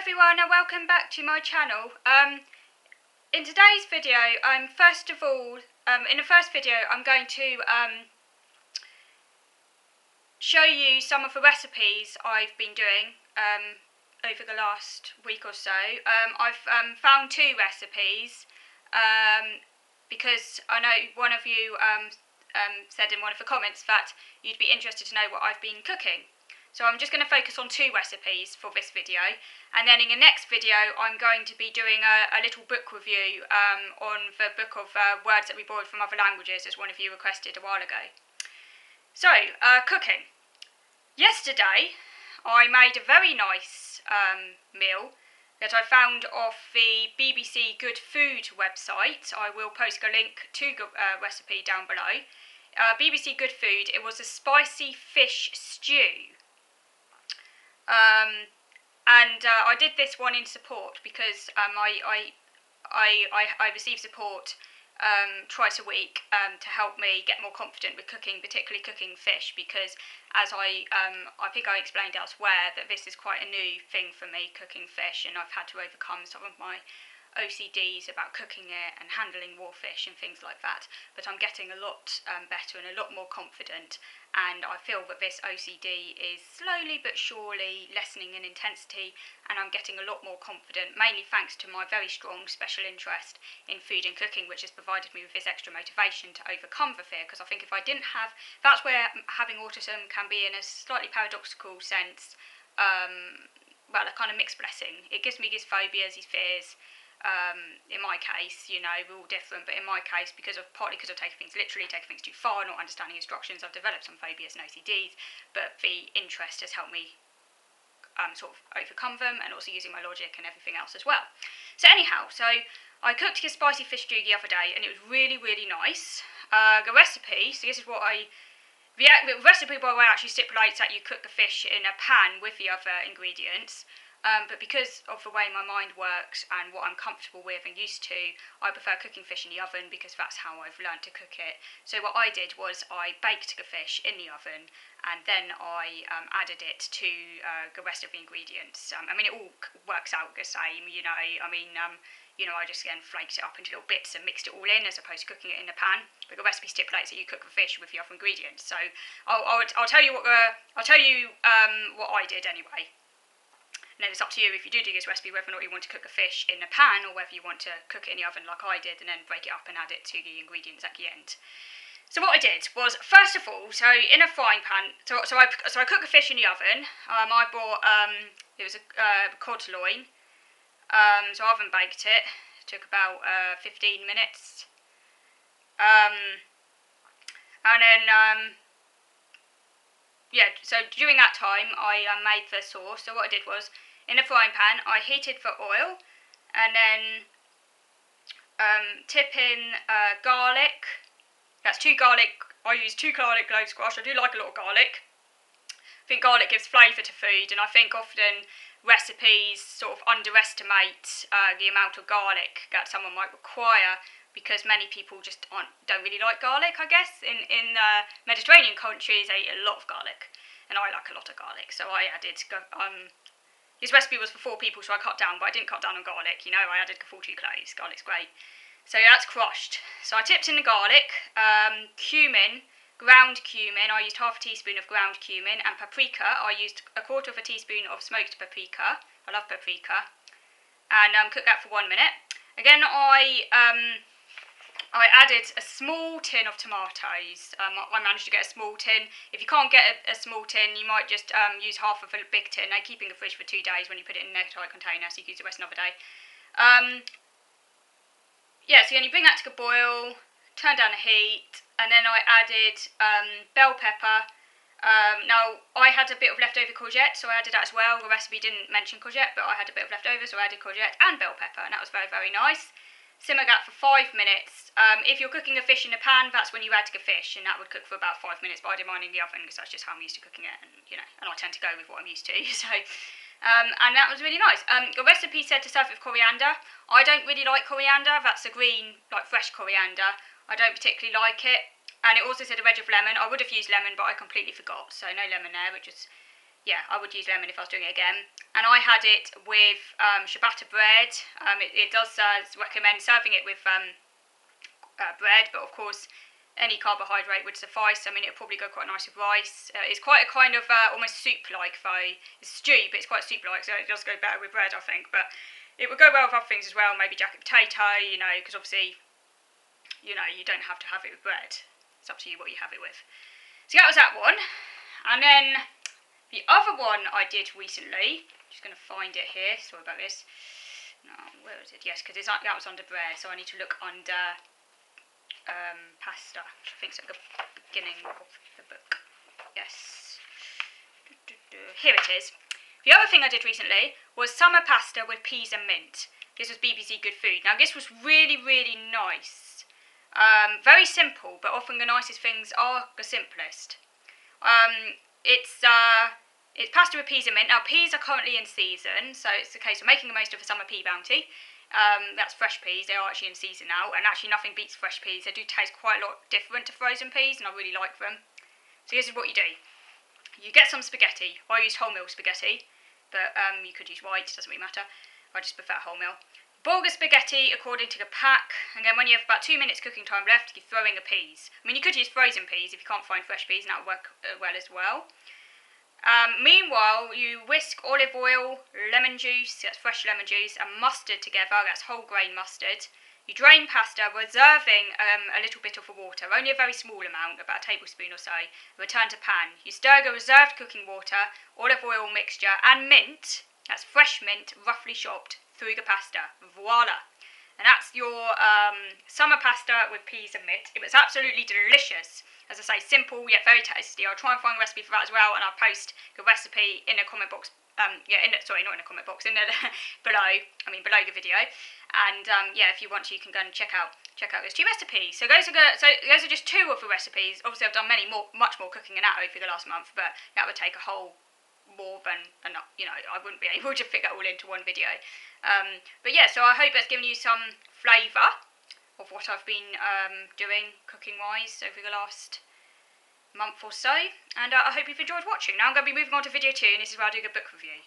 everyone and welcome back to my channel. In today's video, in the first video I'm going to show you some of the recipes I've been doing over the last week or so. I've found two recipes because I know one of you said in one of the comments that you'd be interested to know what I've been cooking. So I'm just going to focus on two recipes for this video, and then in the next video I'm going to be doing a little book review on the book of words that we borrowed from other languages, as one of you requested a while ago. So, cooking. Yesterday I made a very nice meal that I found off the BBC Good Food website. I will post a link to the recipe down below. BBC Good Food, it was a spicy fish stew. I did this one in support because I receive support twice a week to help me get more confident with cooking, particularly cooking fish, because as I think I explained elsewhere that this is quite a new thing for me, cooking fish, and I've had to overcome some of my OCDs about cooking it and handling raw fish and things like that. But I'm getting a lot better and a lot more confident, and I feel that this OCD is slowly but surely lessening in intensity, and I'm getting a lot more confident, mainly thanks to my very strong special interest in food and cooking, which has provided me with this extra motivation to overcome the fear. Because I think if I didn't have, that's where having autism can be, in a slightly paradoxical sense, well, a kind of mixed blessing. It gives me these phobias, these fears. In my case, you know, we're all different, but in my case, partly because I've taken things literally, taken things too far, not understanding instructions, I've developed some phobias and OCDs, but the interest has helped me sort of overcome them, and also using my logic and everything else as well. So anyhow, I cooked a spicy fish stew the other day, and it was really, really nice. The recipe, so this is what the recipe, by the way, actually stipulates that you cook the fish in a pan with the other ingredients. But because of the way my mind works and what I'm comfortable with and used to, I prefer cooking fish in the oven because that's how I've learned to cook it. So what I did was I baked the fish in the oven, and then I added it to the rest of the ingredients. I mean, it all works out the same, you know. I mean, I just again flaked it up into little bits and mixed it all in, as opposed to cooking it in a pan. But the recipe stipulates that you cook the fish with the other ingredients. So I'll tell you what I did anyway. And then it's up to you, if you do this recipe, whether or not you want to cook a fish in a pan or whether you want to cook it in the oven like I did and then break it up and add it to the ingredients at the end. So what I did was, first of all, so in a frying pan, so I cooked the fish in the oven. I bought it was a cod loin. So I oven baked it. It took about 15 minutes. And then so during that time I made the sauce. So what I did was, in a frying pan, I heated the oil, and then tip in garlic. That's I use 2 garlic clove squash. I do like a lot of garlic. I think garlic gives flavour to food, and I think often recipes sort of underestimate the amount of garlic that someone might require, because many people just don't really like garlic, I guess. In Mediterranean countries, they eat a lot of garlic, and I like a lot of garlic, so I added. This recipe was for 4 people, so I cut down, but I didn't cut down on garlic. You know, I added the full 2 cloves. Garlic's great. So that's crushed. So I tipped in the garlic, cumin, ground cumin. I used half a teaspoon of ground cumin, and paprika. I used a quarter of a teaspoon of smoked paprika. I love paprika. And cook that for 1 minute. Again, I added a small tin of tomatoes. I managed to get a small tin. If you can't get a small tin, you might just use half of a big tin. They keep in the fridge for 2 days when you put it in an airtight container, so you can use the rest another day. So then you bring that to a boil, turn down the heat, and then I added bell pepper. Now, I had a bit of leftover courgette, so I added that as well. The recipe didn't mention courgette, but I had a bit of leftover, so I added courgette and bell pepper, and that was very, very nice. Simmer that for 5 minutes. If you're cooking a fish in a pan, that's when you add the fish, and that would cook for about 5 minutes, but I did mine in the oven because that's just how I'm used to cooking it, and and I tend to go with what I'm used to. So, and that was really nice. The recipe said to serve with coriander. I don't really like coriander. That's a green, like fresh coriander. I don't particularly like it. And it also said a wedge of lemon. I would have used lemon, but I completely forgot, so no lemon there, which is, yeah, I would use lemon if I was doing it again. and I had it with ciabatta bread. It does recommend serving it with bread, but of course any carbohydrate would suffice. I mean, it'd probably go quite nice with rice. It's quite a kind of almost soup-like though. It's stew, but it's quite soup-like, so it does go better with bread, I think. But it would go well with other things as well, maybe jacket potato, you know, because obviously, you know, you don't have to have it with bread. It's up to you what you have it with. So that was that one. And then the other one I did recently, just going to find it here, sorry about this. No, where is it? Yes, because that was under bread, so I need to look under pasta, which I think is at the beginning of the book. Yes. Here it is. The other thing I did recently was summer pasta with peas and mint. This was BBC Good Food. Now this was really, really nice. Very simple, but often the nicest things are the simplest. It's pasta with peas and mint. Now peas are currently in season, so it's a case of making the most of a summer pea bounty. That's fresh peas. They are actually in season now, and actually nothing beats fresh peas. They do taste quite a lot different to frozen peas, and I really like them. So this is what you do. You get some spaghetti. I used wholemeal spaghetti, but you could use white, doesn't really matter. I just prefer wholemeal. Boil the spaghetti according to the pack, and then when you have about 2 minutes cooking time left, you throw in the peas. I mean, you could use frozen peas if you can't find fresh peas, and that would work well as well. Meanwhile, you whisk olive oil, lemon juice, that's fresh lemon juice, and mustard together, that's whole grain mustard. You drain pasta, reserving a little bit of the water, only a very small amount, about a tablespoon or so. Return to pan. You stir the reserved cooking water, olive oil mixture, and mint, that's fresh mint, roughly chopped, through the pasta. Voila! And that's your summer pasta with peas and mint. It was absolutely delicious. As I say, simple yet very tasty. I'll try and find a recipe for that as well, and I'll post the recipe in a comment box. Not in a comment box, in the below the video. And yeah, if you want to, you can go and check out those 2 recipes. So those are just 2 of the recipes. Obviously, I've done much more cooking than that over the last month, but that would take a whole more than enough. You know, I wouldn't be able to fit that all into one video. But yeah, so I hope that's given you some flavour of what I've been doing cooking-wise over the last month or so, and I hope you've enjoyed watching. Now I'm going to be moving on to video 2, and this is where I do the book review.